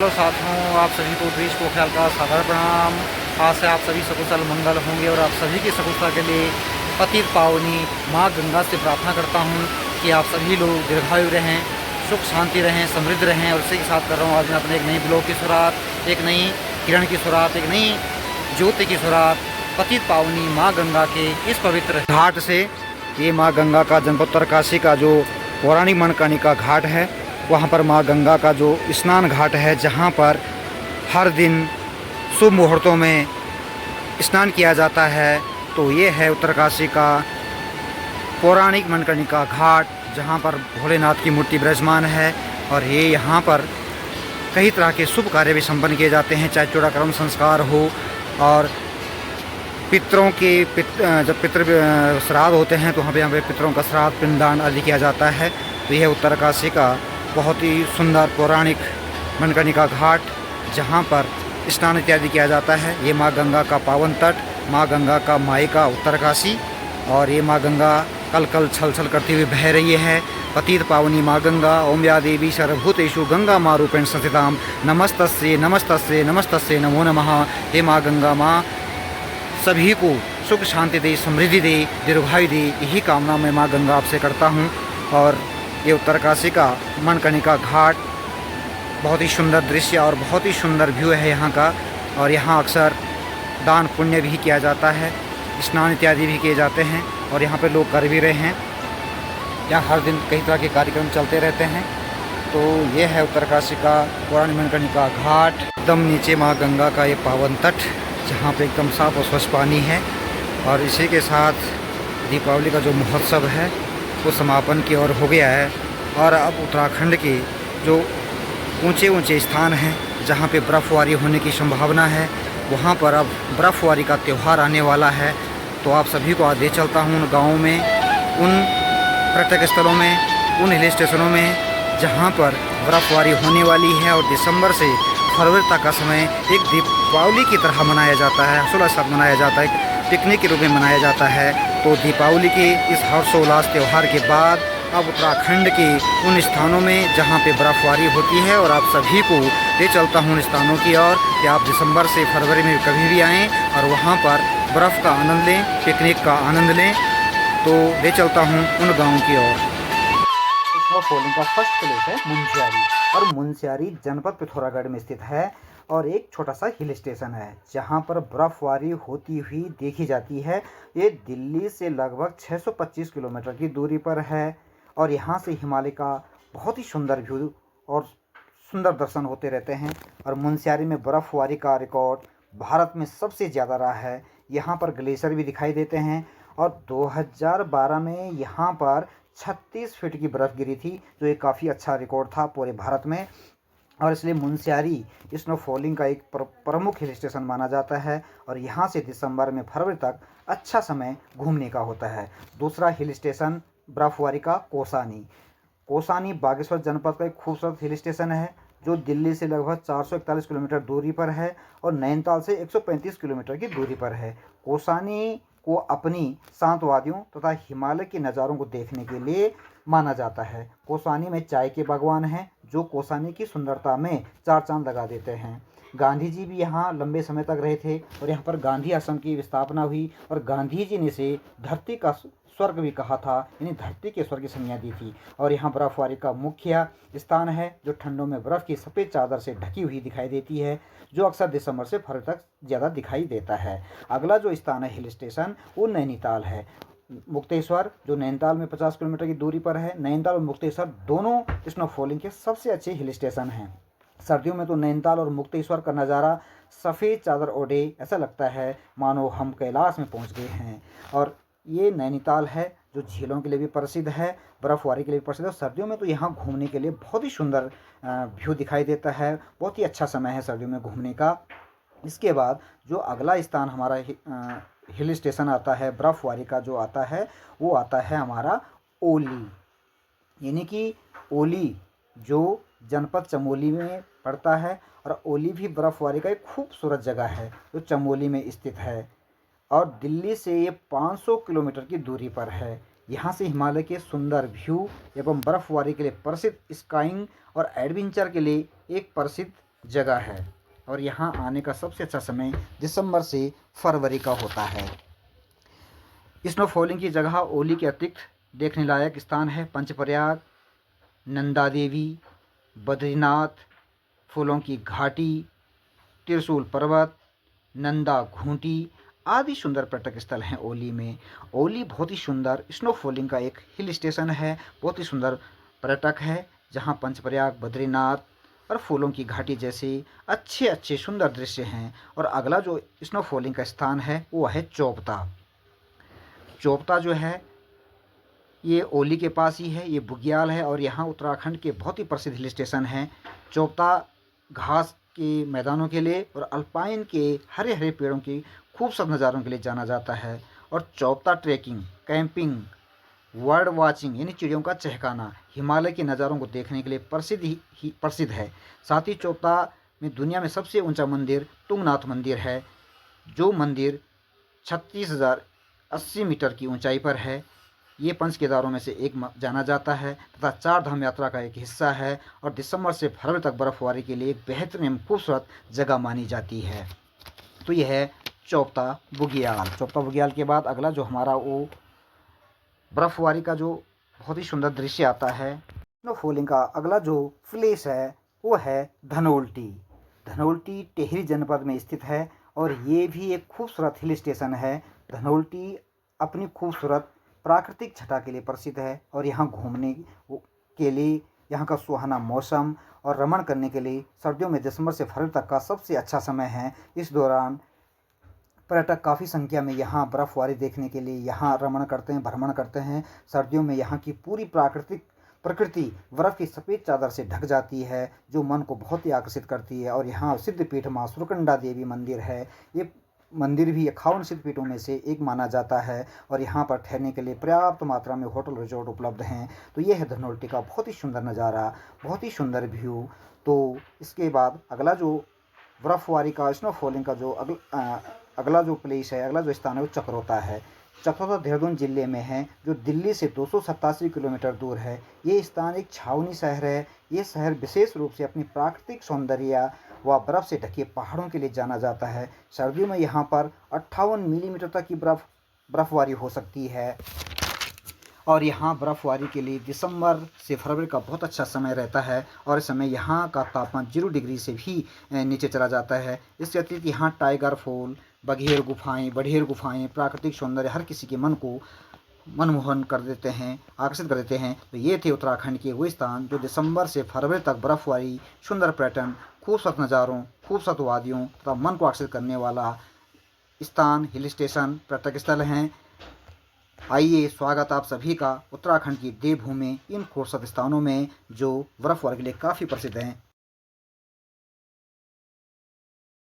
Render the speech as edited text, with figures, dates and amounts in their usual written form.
Hello साथियों, आप सभी को द्विज पोखरियाल का सादर प्रणाम। आज से आप सभी सकुशल मंगल होंगे और आप सभी की सकुशलता के लिए पतित पावनी माँ गंगा से प्रार्थना करता हूँ कि आप सभी लोग दीर्घायु रहें, सुख शांति रहें, समृद्ध रहें। और इसी के साथ कर रहा हूँ आज मैं अपने एक नई ब्लॉग की शुरुआत, एक नई किरण की शुरुआत, एक नई ज्योति की शुरुआत पतित पावनी माँ गंगा के इस पवित्र घाट से। ये माँ गंगा का जनपद उत्तरकाशी का जो पौराणिक मणिकर्णिका घाट है, वहाँ पर माँ गंगा का जो स्नान घाट है, जहाँ पर हर दिन शुभ मुहूर्तों में स्नान किया जाता है। तो ये है उत्तरकाशी का पौराणिक मणिकर्णिका घाट, जहाँ पर भोलेनाथ की मूर्ति विराजमान है। और ये यहाँ पर कई तरह के शुभ कार्य भी संपन्न किए जाते हैं, चाहे चूड़ाकर्म संस्कार हो और पितरों के जब पितृ श्राद्ध होते हैं तो वहाँ पे पितरों का श्राद्ध, पिंडदान आदि किया जाता है। तो यह उत्तरकाशी का बहुत ही सुंदर पौराणिक मणिकर्णिका घाट, जहाँ पर स्नान इत्यादि किया जाता है। ये माँ गंगा का पावन तट, माँ गंगा का मायका उत्तरकाशी। और ये माँ गंगा कल कल छल छल करती हुई बह रही है। पतित पावनी माँ गंगा ओम या देवी सर्वभूतेषु गंगा माँ रूपेण संस्थितां नमस्तस्ये नमस्तस्ये नमस्तस्ये नमो नमः। हे माँ गंगा माँ सभी को सुख शांति दे, समृद्धि दे, दीर्घायु दे, यही कामना मैं माँ गंगा आपसे करता हूँ। और ये उत्तरकाशी का मणिकर्णिका घाट बहुत ही सुंदर दृश्य और बहुत ही सुंदर व्यू है यहाँ का। और यहाँ अक्सर दान पुण्य भी किया जाता है, स्नान इत्यादि भी किए जाते हैं और यहाँ पे लोग कर भी रहे हैं। यहाँ हर दिन कई तरह के कार्यक्रम चलते रहते हैं। तो ये है उत्तरकाशी का पौराणिक मणिकर्णिका घाट। एकदम नीचे माँ गंगा का ये पावन तट, जहाँ पे एकदम साफ और स्वच्छ पानी है। और इसी के साथ दीपावली का जो महोत्सव है वो समापन की ओर हो गया है। और अब उत्तराखंड के जो ऊंचे ऊंचे स्थान हैं, जहाँ पे बर्फ़बारी होने की संभावना है, वहाँ पर अब बर्फ़बारी का त्यौहार आने वाला है। तो आप सभी को आज ले चलता हूँ उन गाँवों में, उन पर्यटक स्थलों में, उन हिल स्टेशनों में जहाँ पर बर्फ़बारी होने वाली है। और दिसंबर से फरवरी तक का समय एक दीपावली की तरह मनाया जाता है, हर्षोल्लास के साथ मनाया जाता है, पिकनिक के रूप में मनाया जाता है। तो दीपावली के इस हर्षोल्लास त्यौहार के बाद अब उत्तराखंड के उन स्थानों में जहाँ पे बर्फ़बारी होती है, और आप सभी को ले चलता हूँ उन स्थानों की ओर कि आप दिसंबर से फरवरी में कभी भी आएँ और वहाँ पर बर्फ़ का आनंद लें, पिकनिक का आनंद लें। तो ले चलता हूँ उन गाँव की ओर। स्नोफॉलिंग का फर्स्ट प्लेस है मुनस्यारी, और मुनस्यारी जनपद पिथौरागढ़ में स्थित है और एक छोटा सा हिल स्टेशन है जहां पर बर्फबारी होती हुई देखी जाती है। ये दिल्ली से लगभग 625 किलोमीटर की दूरी पर है और यहां से हिमालय का बहुत ही सुंदर व्यू और सुंदर दर्शन होते रहते हैं। और मुनस्यारी में बर्फबारी का रिकॉर्ड भारत में सबसे ज़्यादा रहा है। यहाँ पर ग्लेशियर भी दिखाई देते हैं और 2012 में यहाँ पर 36 फीट की बर्फ़ गिरी थी, जो एक काफ़ी अच्छा रिकॉर्ड था पूरे भारत में। और इसलिए मुनस्यारी स्नोफॉलिंग का एक प्रमुख हिल स्टेशन माना जाता है और यहाँ से दिसंबर में फरवरी तक अच्छा समय घूमने का होता है। दूसरा हिल स्टेशन बर्फबारी का कौसानी। कौसानी बागेश्वर जनपद का एक खूबसूरत हिल स्टेशन है जो दिल्ली से लगभग 441 किलोमीटर दूरी पर है और नैनीताल से 135 किलोमीटर की दूरी पर है। कौसानी को अपनी शांत वादियों तथा हिमालय के नज़ारों को देखने के लिए माना जाता है। कौसानी में चाय के बागवान हैं जो कौसानी की सुंदरता में चार चांद लगा देते हैं। गांधी जी भी यहाँ लंबे समय तक रहे थे और यहाँ पर गांधी आश्रम की स्थापना हुई और गांधी जी ने इसे धरती का स्वर्ग भी कहा था, यानी धरती के स्वर्ग की संज्ञा दी थी। और यहाँ बर्फबारी का मुख्य स्थान है जो ठंडों में बर्फ़ की सफ़ेद चादर से ढकी हुई दिखाई देती है, जो अक्सर दिसंबर से फरवरी तक ज़्यादा दिखाई देता है। अगला जो स्थान है हिल स्टेशन वो नैनीताल है। मुक्तेश्वर जो नैनीताल में 50 किलोमीटर की दूरी पर है। नैनीताल और मुक्तेश्वर दोनों स्नोफॉलिंग के सबसे अच्छे हिल स्टेशन हैं। सर्दियों में तो नैनीताल और मुक्तेश्वर का नज़ारा सफ़ेद चादर ओढ़े ऐसा लगता है मानो हम कैलाश में पहुंच गए हैं। और ये नैनीताल है जो झीलों के लिए भी प्रसिद्ध है, बर्फबारी के लिए भी प्रसिद्ध है। सर्दियों में तो यहाँ घूमने के लिए बहुत ही सुंदर व्यू दिखाई देता है, बहुत ही अच्छा समय है सर्दियों में घूमने का। इसके बाद जो अगला स्थान हमारा हिल स्टेशन आता है बर्फबारी का जो आता है वो आता है हमारा ओली, यानी कि ओली जो जनपद चमोली में पड़ता है। और ओली भी बर्फबारी का एक खूबसूरत जगह है जो चमोली में स्थित है और दिल्ली से ये 500 किलोमीटर की दूरी पर है। यहाँ से हिमालय के सुंदर व्यू एवं बर्फबारी के लिए प्रसिद्ध स्काइंग और एडवेंचर के लिए एक प्रसिद्ध जगह है और यहाँ आने का सबसे अच्छा समय दिसंबर से फरवरी का होता है। स्नो फॉलिंग की जगह ओली के अतिरिक्त देखने लायक स्थान है पंचप्रयाग, नंदा देवी, बद्रीनाथ, फूलों की घाटी, त्रिशूल पर्वत, नंदा घूंटी आदि सुंदर पर्यटक स्थल हैं ओली में। ओली बहुत ही सुंदर स्नो फॉलिंग का एक हिल स्टेशन है, बहुत ही सुंदर पर्यटक है जहाँ पंचप्रयाग, बद्रीनाथ और फूलों की घाटी जैसे अच्छे अच्छे सुंदर दृश्य हैं। और अगला जो स्नो फॉलिंग का स्थान है वो है चोपता। चोपता जो है ये ओली के पास ही है, ये बुग्याल है और यहाँ उत्तराखंड के बहुत ही प्रसिद्ध हिल स्टेशन हैं। चोपता घास के मैदानों के लिए और अल्पाइन के हरे हरे पेड़ों की खूबसूरत नज़ारों के लिए जाना जाता है। और Chopta trekking, camping, bird watching यानी चिड़ियों का चहकाना, हिमालय के नज़ारों को देखने के लिए प्रसिद्ध है। साथ ही चोपता में दुनिया में सबसे ऊंचा मंदिर तुंगनाथ मंदिर है, जो मंदिर 36,080 मीटर की ऊंचाई पर है। ये पंच केदारों में से एक जाना जाता है तथा चार धाम यात्रा का एक हिस्सा है और दिसंबर से फरवरी तक बर्फबारी के लिए एक बेहतरीन एवं खूबसूरत जगह मानी जाती है। तो यह है चोपता बुग्याल। चोपता बुग्याल के बाद अगला जो हमारा वो बर्फबारी का जो बहुत ही सुंदर दृश्य आता है स्नो फॉलिंग का, अगला जो प्लेस है वो है धनोल्टी। धनोल्टी टिहरी जनपद में स्थित है और ये भी एक खूबसूरत हिल स्टेशन है। धनोल्टी अपनी खूबसूरत प्राकृतिक छटा के लिए प्रसिद्ध है और यहाँ घूमने के लिए यहाँ का सुहाना मौसम और रमण करने के लिए सर्दियों में दिसंबर से फरवरी तक का सबसे अच्छा समय है। इस दौरान पर्यटक काफ़ी संख्या में यहाँ बर्फबारी देखने के लिए यहाँ रमण करते हैं, भ्रमण करते हैं। सर्दियों में यहाँ की पूरी प्रकृति बर्फ़ की सफ़ेद चादर से ढक जाती है, जो मन को बहुत ही आकर्षित करती है। और यहाँ सिद्धपीठ माँ सुरकंडा देवी मंदिर है। ये मंदिर भी 51 सिद्धपीठों में से एक माना जाता है और यहाँ पर ठहरने के लिए पर्याप्त मात्रा में होटल रिजॉर्ट उपलब्ध हैं। तो ये है धनोल्टी का बहुत ही सुंदर नज़ारा, बहुत ही सुंदर व्यू। तो इसके बाद अगला जो बर्फबारी का स्नो फॉलिंग का जो अगला जो प्लेस है, अगला जो स्थान है वो चक्रोता है। चक्रोता देहरादून जिले में है, जो दिल्ली से 287 किलोमीटर दूर है। ये स्थान एक छावनी शहर है। ये शहर विशेष रूप से अपनी प्राकृतिक सौंदर्य व बर्फ़ से ढके पहाड़ों के लिए जाना जाता है। सर्दियों में यहाँ पर 58 मिलीमीटर तक की बर्फबारी हो सकती है और यहाँ बर्फबारी के लिए दिसंबर से फरवरी का बहुत अच्छा समय रहता है और इस समय यहाँ का तापमान 0 डिग्री से भी नीचे चला जाता है। इसके अतिरिक्त यहाँ टाइगर फॉल, बघेर गुफाएं प्राकृतिक सौंदर्य हर किसी के मन को मनमोहन कर देते हैं, आकर्षित कर देते हैं। तो ये थे उत्तराखंड के वो स्थान जो दिसंबर से फरवरी तक बर्फबारी, सुंदर पर्यटन, खूबसूरत नज़ारों, खूबसूरत वादियों तथा मन को आकर्षित करने वाला स्थान, हिल स्टेशन, पर्यटक स्थल हैं। आइए, स्वागत आप सभी का उत्तराखंड की देवभूमि इन खूबसूरत स्थानों में जो बर्फबारी के लिए काफ़ी प्रसिद्ध हैं।